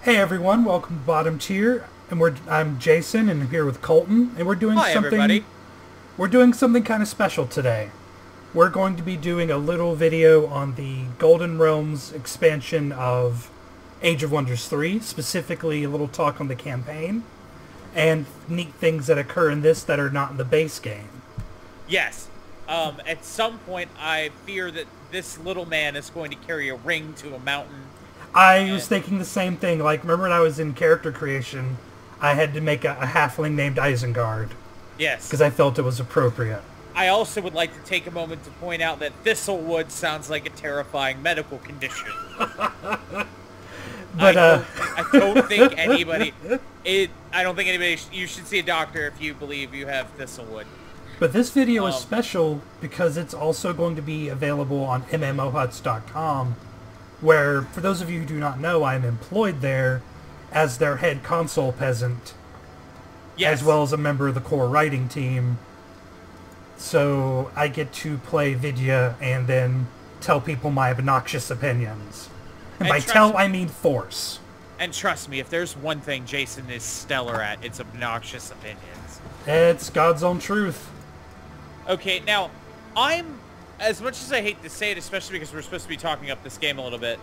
Hey everyone, welcome to Bottom Tier, and I'm Jason, and I'm here with Colton, and Hi, everybody. we're doing something kind of special today. We're going to be doing a little video on the Golden Realms expansion of Age of Wonders 3, specifically a little talk on the campaign, and neat things that occur in this that are not in the base game. Yes. At some point, I fear that this little man is going to carry a ring to a mountain. I was And thinking the same thing, like, remember when I was in character creation, I had to make a halfling named Isengard, yes, because I felt it was appropriate. I also would like to take a moment to point out that thistlewood sounds like a terrifying medical condition. But, I don't think anybody. I don't think anybody. You should see a doctor if you believe you have thistlewood. But this video is special because it's also going to be available on MMOHuts.com, where, for those of you who do not know, I'm employed there as their head console peasant, Yes. as well as a member of the core writing team. So I get to play Vidya and then tell people my obnoxious opinions. And by tell, I mean force. And trust me, if there's one thing Jason is stellar at, it's obnoxious opinions. It's God's own truth. Okay, now, as much as I hate to say it, especially because we're supposed to be talking up this game a little bit,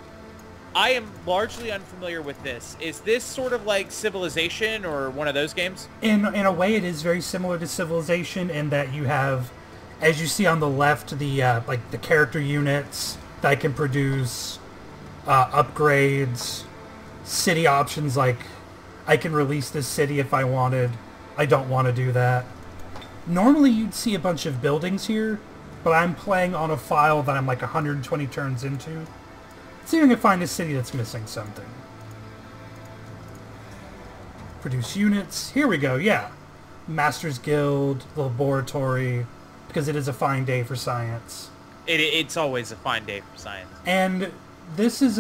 I am largely unfamiliar with this. Is this sort of like Civilization or one of those games? In a way, it is very similar to Civilization in that you have, as you see on the left, the like the character units that can produce upgrades, city options like I can release this city if I wanted. I don't want to do that. Normally, you'd see a bunch of buildings here, but I'm playing on a file that I'm like 120 turns into. See if I can find a city that's missing something. Produce units. Here we go, yeah. Masters Guild, Laboratory, because it is a fine day for science. It's always a fine day for science. And this is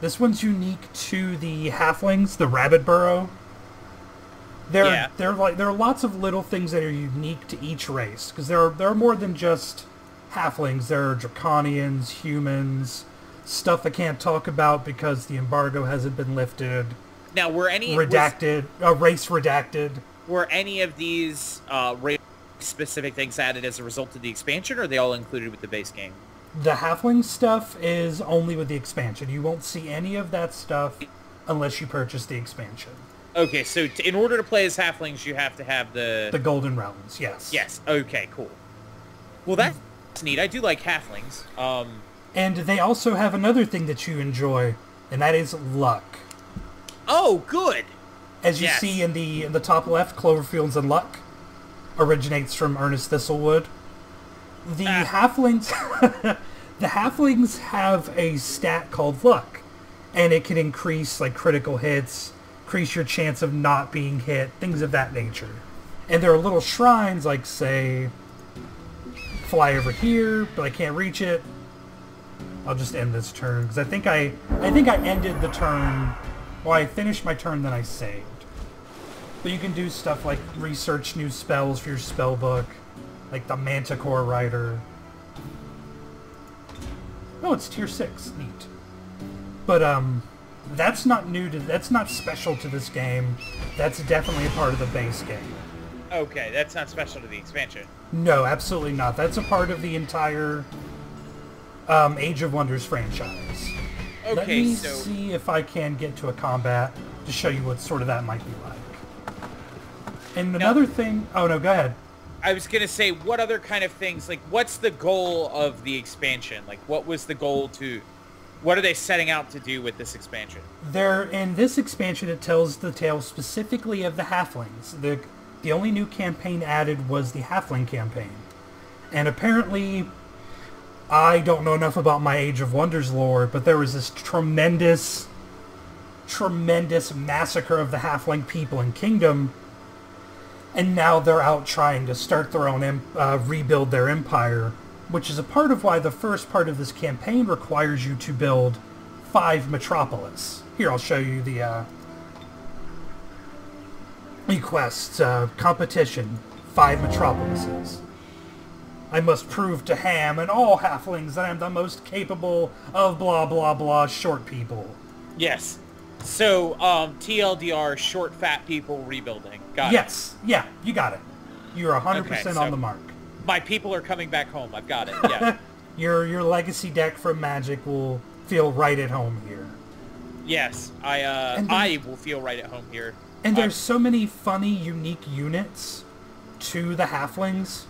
this one's unique to the Halflings, the Rabbit Burrow. There are lots of little things that are unique to each race, because there are more than just Halflings. There are Draconians, humans, stuff I can't talk about because the embargo hasn't been lifted. Now, race redacted. Were any of these race-specific things added as a result of the expansion, or are they all included with the base game? The Halfling stuff is only with the expansion. You won't see any of that stuff unless you purchase the expansion. Okay, so in order to play as Halflings, you have to have the Golden Realms, yes. Yes, okay, cool. Well, that's neat. I do like Halflings. And they also have another thing that you enjoy, and that is luck. Oh, good! As you see in the top left, Cloverfields and Luck originates from Ernest Thistlewood. The Halflings the Halflings have a stat called Luck, and it can increase like critical hits, increase your chance of not being hit, things of that nature. And there are little shrines like, say, fly over here, but I can't reach it. I'll just end this turn because I think I ended the turn. Well, I finished my turn, then I saved. But you can do stuff like research new spells for your spell book, like the Manticore Rider. Oh, it's tier 6. Neat. But that's not special to this game. That's definitely a part of the base game. Okay, that's not special to the expansion. No, absolutely not. That's a part of the entire Age of Wonders franchise. Okay, Let me see if I can get to a combat to show you what sort of that might be like. And another thing... Oh, no, go ahead. I was going to say, what other kind of things... Like, what's the goal of the expansion? Like, what was the goal to... What are they setting out to do with this expansion? In this expansion, it tells the tale specifically of the Halflings. The only new campaign added was the Halfling campaign. And apparently... I don't know enough about my Age of Wonders lore, but there was this tremendous massacre of the Halfling people and kingdom, and now they're out trying to start their own, rebuild their empire, which is a part of why the first part of this campaign requires you to build 5 metropolis. Here, I'll show you the quests, competition, 5 metropolises. I must prove to Ham and all halflings that I am the most capable of blah blah blah short people. Yes. So, TLDR, short, fat people rebuilding. Got it. Yes. Yeah, you got it. You're 100% Okay, on the mark. My people are coming back home. I've got it, yeah. Your legacy deck from Magic will feel right at home here. Yes, I will feel right at home here. And there's so many funny, unique units to the Halflings.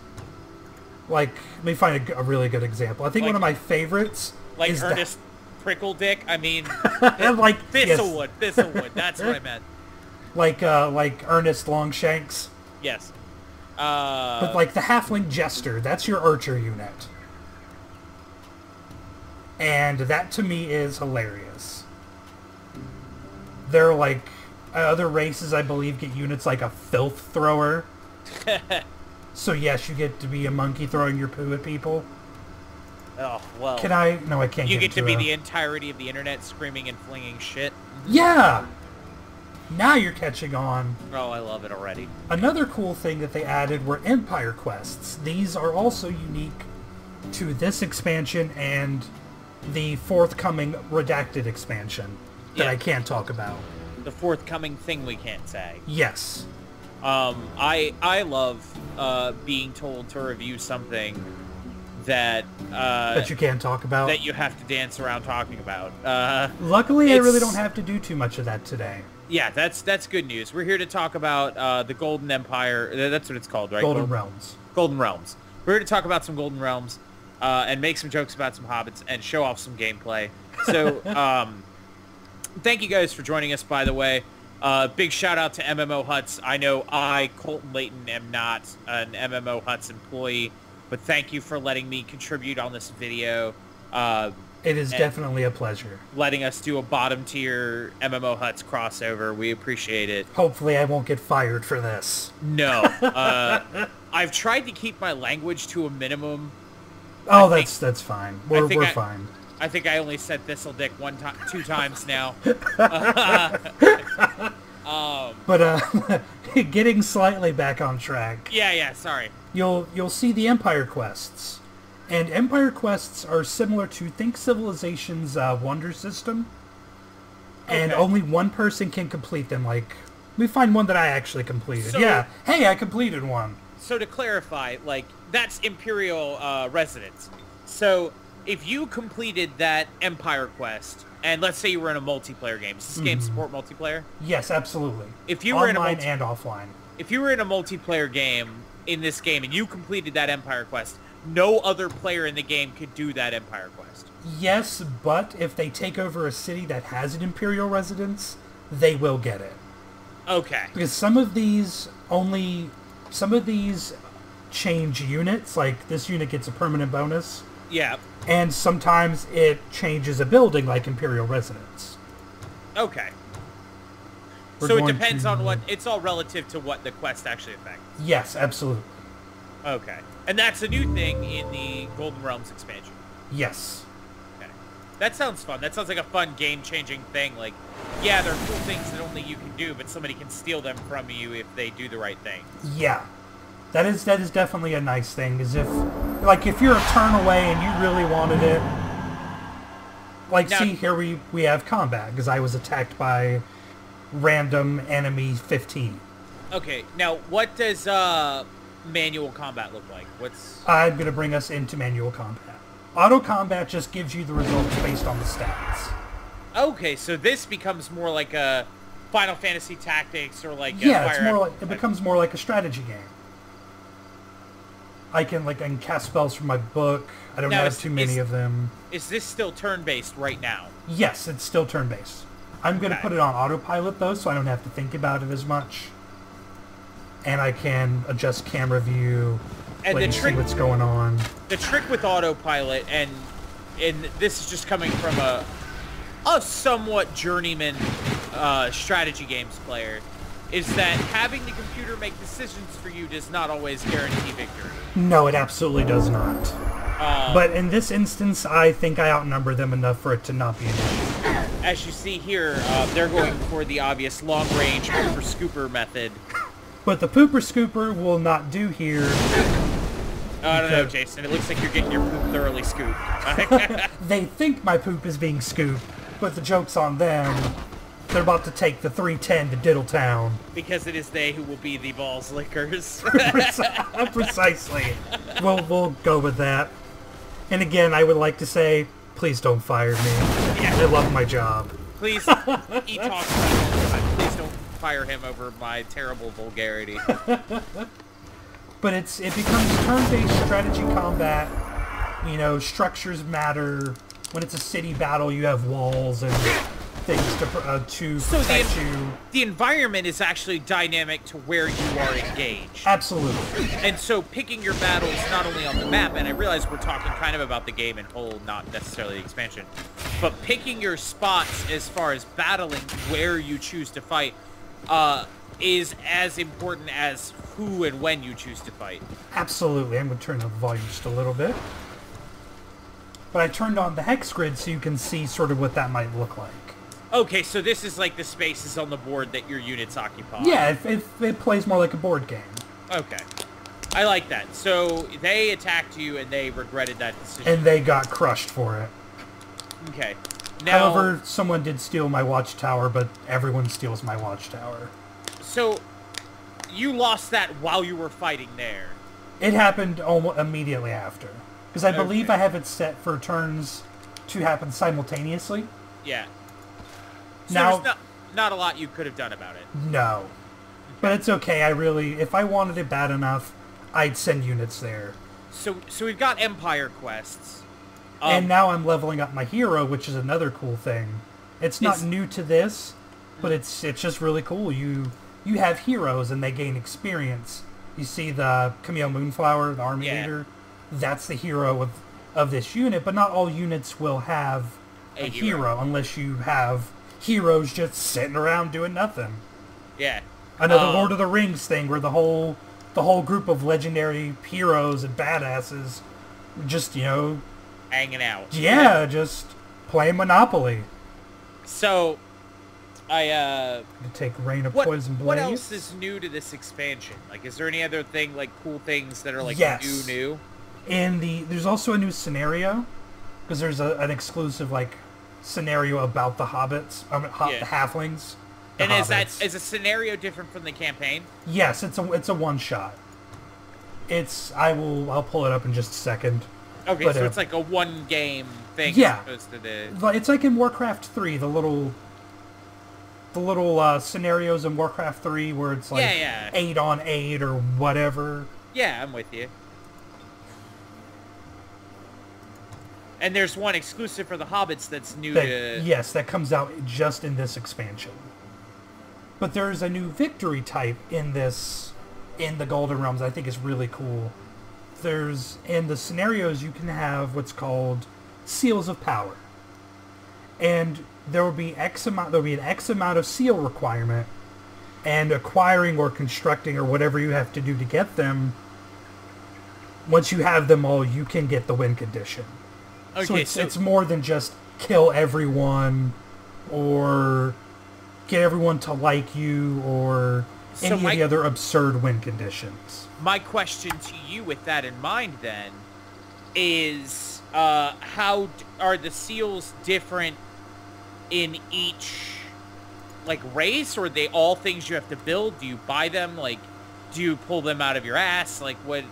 Like, let me find a really good example. I think one of my favorites is Ernest Prickle Dick. I mean, like Thistlewood. Yes. Thistlewood. That's what I meant. Like Ernest Longshanks. Yes. But like the Halfling Jester, that's your archer unit. And that to me is hilarious. They're like other races, I believe, get units like a filth thrower. So yes, you get to be a monkey throwing your poo at people. Oh, well. Can I? No, I can't. You get to be the entirety of the internet screaming and flinging shit. Yeah! Now you're catching on. Oh, I love it already. Another cool thing that they added were Empire quests. These are also unique to this expansion and the forthcoming Redacted expansion that I can't talk about. The forthcoming thing we can't say. Yes. I love being told to review something that you can't talk about. That you have to dance around talking about. Luckily, I really don't have to do too much of that today. Yeah, that's good news. We're here to talk about the Golden Empire. That's what it's called, right? Golden Realms. Golden Realms. We're here to talk about some Golden Realms and make some jokes about some hobbits and show off some gameplay. So, thank you guys for joining us, by the way. Big shout out to MMOHuts. I know I, Colton Layton, am not an MMOHuts employee, but thank you for letting me contribute on this video. It is definitely a pleasure. Letting us do a bottom tier MMOHuts crossover. We appreciate it. Hopefully I won't get fired for this. No. I've tried to keep my language to a minimum. Oh, that's fine. We're fine. I think I only said thistle dick two times now. But getting slightly back on track. Yeah, sorry. You'll see the Empire quests. And Empire quests are similar to Think Civilization's Wonder System. And only one person can complete them. Like, we find one that I actually completed. So, yeah. Hey, I completed one. So to clarify, like, that's Imperial Residence. So if you completed that Empire quest, and let's say you were in a multiplayer game, does this game support multiplayer? Yes, absolutely. If you were online and offline. If you were in a multiplayer game in this game and you completed that Empire quest, no other player in the game could do that Empire quest. Yes, but if they take over a city that has an Imperial residence, they will get it. Okay. Because some of these change units, like this unit gets a permanent bonus. Yeah. And sometimes it changes a building like Imperial Residence. Okay. So it depends on what... It's all relative to what the quest actually affects. Yes, absolutely. Okay. And that's a new thing in the Golden Realms expansion. Yes. Okay. That sounds fun. That sounds like a fun game-changing thing. Like, yeah, there are cool things that only you can do, but somebody can steal them from you if they do the right thing. Yeah. That is definitely a nice thing, is if you're a turn away and you really wanted it. Like, now, see, here we have combat, because I was attacked by random enemy 15. Okay, now, what does manual combat look like? I'm going to bring us into manual combat. Auto combat just gives you the results based on the stats. Okay, so this becomes more like a Final Fantasy Tactics or like... it becomes more like a strategy game. I can cast spells from my book. I don't have too many of them. Is this still turn-based right now? Yes, it's still turn-based. I'm going to put it on autopilot, though, so I don't have to think about it as much. And I can adjust camera view, and let you see what's going on. The trick with autopilot, and this is just coming from a somewhat journeyman strategy games player, is that having the computer make decisions for you does not always guarantee victory. No, it absolutely does not. But in this instance, I think I outnumber them enough for it to not be an issue. As you see here, they're going for the obvious long-range pooper-scooper method. But the pooper-scooper will not do here. I don't know, Jason. It looks like you're getting your poop thoroughly scooped. They think my poop is being scooped, but the joke's on them. They're about to take the 310 to Diddletown. Because it is they who will be the balls lickers. Precisely. We'll go with that. And again, I would like to say, please don't fire me. Yeah. I love my job. Please, he talks about it all the time. Please don't fire him over my terrible vulgarity. But it becomes turn-based strategy combat. You know, structures matter. When it's a city battle, you have walls and things to protect you. The environment is actually dynamic to where you are engaged. Absolutely. And so picking your battles not only on the map, and I realize we're talking kind of about the game in whole, not necessarily the expansion, but picking your spots as far as battling where you choose to fight is as important as who and when you choose to fight. Absolutely. I'm going to turn the volume just a little bit. But I turned on the hex grid so you can see sort of what that might look like. Okay, so this is like the spaces on the board that your units occupy. Yeah, it plays more like a board game. Okay. I like that. So they attacked you and they regretted that decision. And they got crushed for it. Okay. Now, however, someone did steal my watchtower, but everyone steals my watchtower. So, you lost that while you were fighting there. It happened almost immediately after. Because I believe I have it set for turns to happen simultaneously. Yeah. So now, there's not a lot you could have done about it. No. Okay. But it's okay. If I wanted it bad enough, I'd send units there. So we've got Empire quests. And now I'm leveling up my hero, which is another cool thing. It's not new to this, but it's just really cool. You have heroes and they gain experience. You see the Camille Moonflower, the army leader. That's the hero of this unit, but not all units will have a hero unless you have heroes just sitting around doing nothing. Yeah. Another Lord of the Rings thing where the whole group of legendary heroes and badasses just, hanging out. Yeah, just playing Monopoly. So, I take Rain of Poison Blaze. What else is new to this expansion? Like, is there any other thing, like, cool things that are, like, new? There's also a new scenario, because there's an exclusive, like, scenario about the hobbits, the halflings. And is a scenario different from the campaign? Yes, it's a one-shot. I'll pull it up in just a second. Okay, so it's like a one-game thing as opposed to the... It's like in Warcraft 3, the little scenarios in Warcraft 3 where it's like 8 on 8 or whatever. Yeah, I'm with you. And there's one exclusive for the hobbits that's new to... Yes, that comes out just in this expansion. But there's a new victory type in the Golden Realms I think is really cool. In the scenarios you can have what's called seals of power. And there'll be an X amount of seal requirement, and acquiring or constructing or whatever you have to do to get them, once you have them all, you can get the win condition. Okay, so it's more than just kill everyone or get everyone to like you or any of the other absurd win conditions. My question to you with that in mind then is how are the seals different in each race, or are they all things you have to build? Do you buy them? Like, do you pull them out of your ass? Like, what?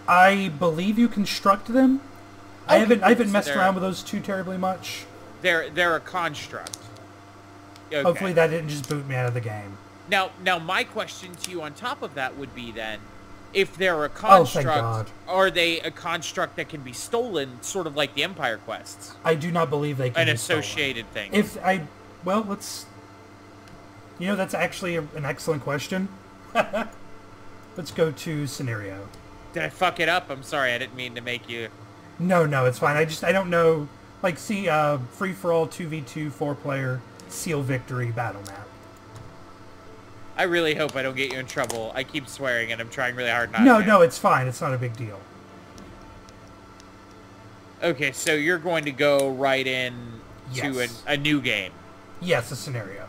I believe you construct them. I haven't messed around with those too terribly much. They're a construct. Okay. Hopefully that didn't just boot me out of the game. Now my question to you on top of that would be then, if they're a construct, are they a construct that can be stolen, sort of like the Empire quests? I do not believe they can be associated stolen. thing. That's actually an excellent question. Let's go to scenario. Did I fuck it up? I'm sorry, I didn't mean to make you... No, it's fine. I don't know. Like, see, free-for-all 2v2 4-player seal victory battle map. I really hope I don't get you in trouble. I keep swearing, and I'm trying really hard not to. No, it's fine. It's not a big deal. Okay, so you're going to go right in to a new game. Yes, a scenario.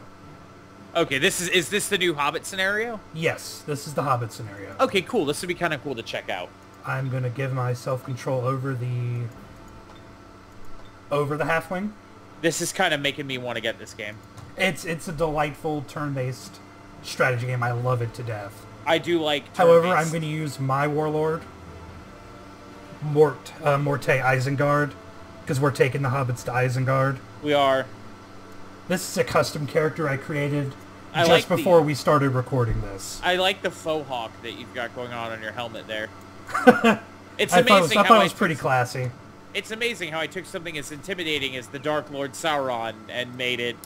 Okay, is this the new Hobbit scenario? Yes, this is the Hobbit scenario. Okay, cool. This would be kind of cool to check out. I'm going to give myself control over the halfling. This is kind of making me want to get this game. It's a delightful turn-based strategy game. I love it to death. I do like turn-based. However, I'm going to use my warlord, Morte Isengard, because we're taking the hobbits to Isengard. We are. This is a custom character I created just before we started recording this. I like the faux hawk that you've got going on your helmet there. It's I amazing. thought it was pretty classy. It's amazing how I took something as intimidating as the Dark Lord Sauron and made it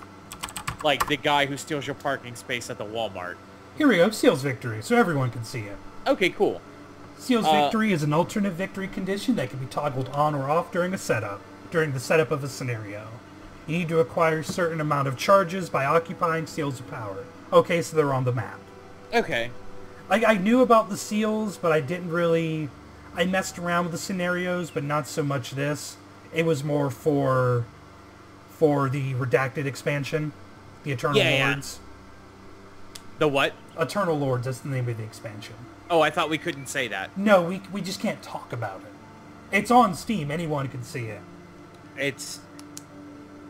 like the guy who steals your parking space at the Walmart. Here we go, Seal's Victory, so everyone can see it. Okay, cool. Seal's Victory is an alternate victory condition that can be toggled on or off during the setup of a scenario. You need to acquire a certain amount of charges by occupying Seals of Power. Okay, so they're on the map. Okay. I knew about the seals, but I didn't really... I messed around with the scenarios, but not so much this. It was more for the Redacted expansion, the Eternal Lords. The what? Eternal Lords, that's the name of the expansion. Oh, I thought we couldn't say that. No, we just can't talk about it. It's on Steam, anyone can see it. It's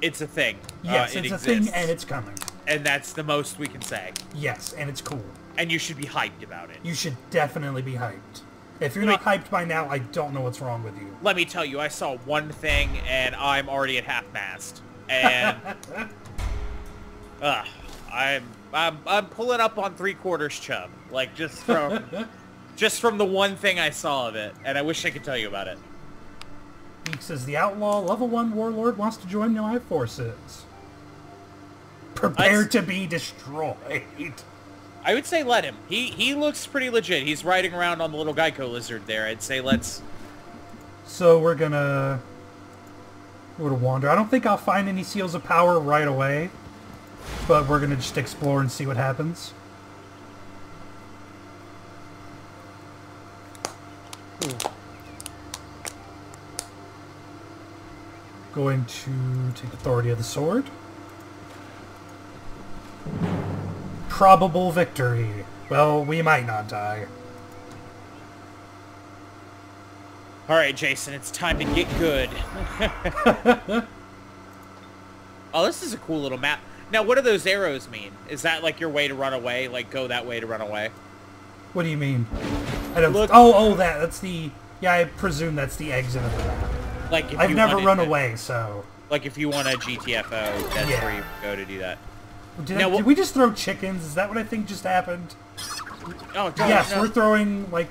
a thing. Yes, it's a thing, and it's coming. And that's the most we can say. Yes, and it's cool. And you should be hyped about it. You should definitely be hyped. If you're not hyped by now, I don't know what's wrong with you. Let me tell you, I saw one thing, and I'm already at half-mast. And... I'm pulling up on 3/4 chub. Like, just from the one thing I saw of it. And I wish I could tell you about it. Beak says, the Outlaw Level 1 Warlord wants to join the Live Forces. Prepare to be destroyed. I would say let him. He looks pretty legit. He's riding around on the little Geico lizard there. I'd say let's... So we're gonna wander. I don't think I'll find any Seals of Power right away. But we're gonna just explore and see what happens. Going to take Authority of the Sword. Probable victory. Well, we might not die. Alright, Jason, it's time to get good. Oh, this is a cool little map. Now, what do those arrows mean? Is that like your way to run away? Like, go that way to run away? What do you mean? I don't... Look, that's the... Yeah, I presume that's the exit of the map. Like, if I've never run away, so... Like, if you want a GTFO, that's where you go to do that. Did we just throw chickens? Is that what I think just happened? Oh, yes, we're throwing, like,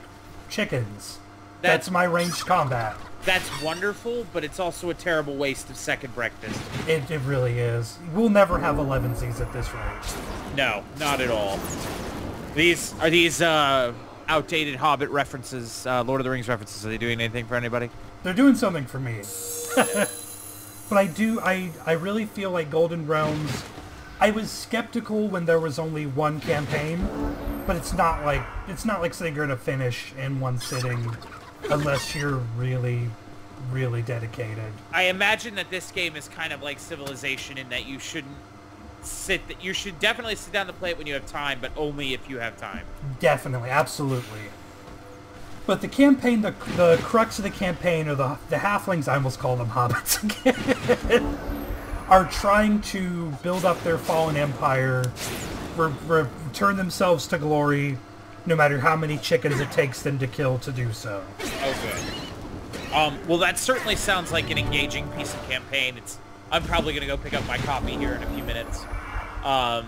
chickens. That's my ranged combat. That's wonderful, but it's also a terrible waste of second breakfast. It really is. We'll never have 11Zs at this rate. No, not at all. Are these outdated Hobbit references, Lord of the Rings references, are they doing anything for anybody? They're doing something for me. But I really feel like Golden Realms... I was skeptical when there was only one campaign, but it's not like something you're gonna finish in one sitting unless you're really, really dedicated. I imagine that this game is kind of like Civilization in that you should definitely sit down to play it when you have time, but only if you have time. Definitely, absolutely. But the campaign, the crux of the campaign, or the halflings, I almost call them hobbits again, are trying to build up their fallen empire, return themselves to glory, no matter how many chickens it takes them to kill to do so. Oh, good. Well, that certainly sounds like an engaging piece of campaign. I'm probably going to go pick up my copy here in a few minutes. I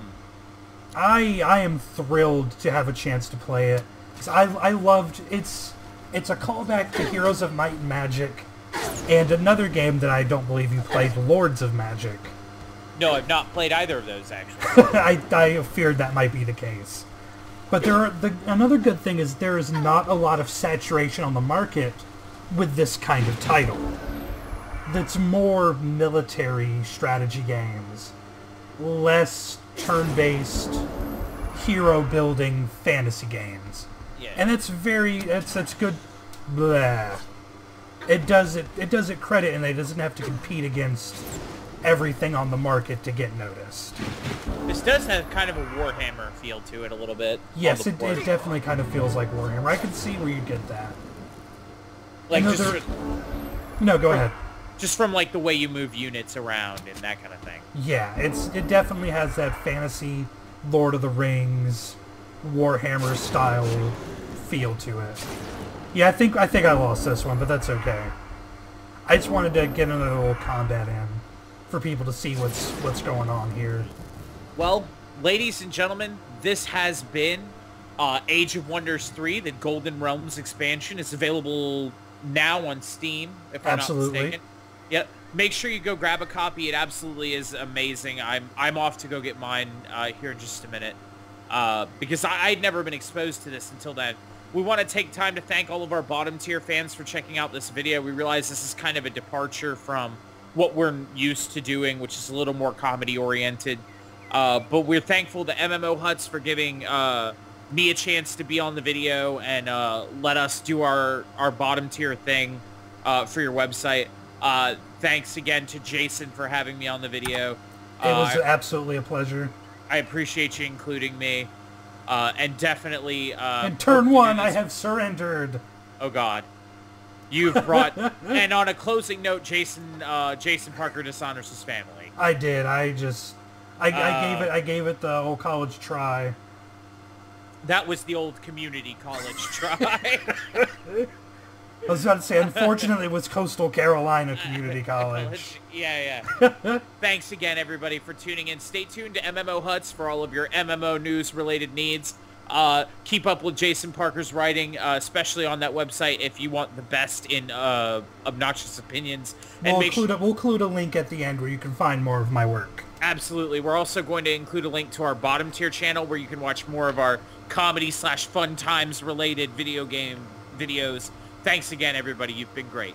am thrilled to have a chance to play it. I loved... It's a callback to Heroes of Might and Magic, and another game that I don't believe you played, Lords of Magic. No, I've not played either of those, actually. I feared that might be the case. But another good thing is there is not a lot of saturation on the market with this kind of title. That's more military strategy games, less turn-based hero-building fantasy games. Yeah. And that's good. Blah. It does it credit, and it doesn't have to compete against everything on the market to get noticed. This does have kind of a Warhammer feel to it a little bit. Yes, it definitely kind of feels like Warhammer. I can see where you get that. Like, no, go ahead. Just from, like, the way you move units around and that kind of thing. Yeah, it definitely has that fantasy, Lord of the Rings, Warhammer style feel to it. Yeah, I think I lost this one, but that's okay. I just wanted to get another little combat in for people to see what's going on here. Well, ladies and gentlemen, this has been Age of Wonders 3, the Golden Realms expansion. It's available now on Steam, if I'm not mistaken. Yep. Make sure you go grab a copy. It absolutely is amazing. I'm off to go get mine here in just a minute because I'd never been exposed to this until then. We want to take time to thank all of our bottom tier fans for checking out this video. We realize this is kind of a departure from what we're used to doing, which is a little more comedy oriented. But we're thankful to MMOHuts for giving me a chance to be on the video and let us do our bottom tier thing for your website. Thanks again to Jason for having me on the video. It was absolutely a pleasure. I appreciate you including me. And definitely... in turn 1, I have surrendered. Oh, God. You've brought... And on a closing note, Jason Parker dishonors his family. I did. I gave it the old college try. That was the old community college try. I was about to say, unfortunately, it was Coastal Carolina Community College. Yeah. Thanks again, everybody, for tuning in. Stay tuned to MMOHuts for all of your MMO news-related needs. Keep up with Jason Parker's writing, especially on that website if you want the best in obnoxious opinions. And we'll include a link at the end where you can find more of my work. Absolutely. We're also going to include a link to our bottom tier channel where you can watch more of our comedy/fun times related video game videos. Thanks again, everybody. You've been great.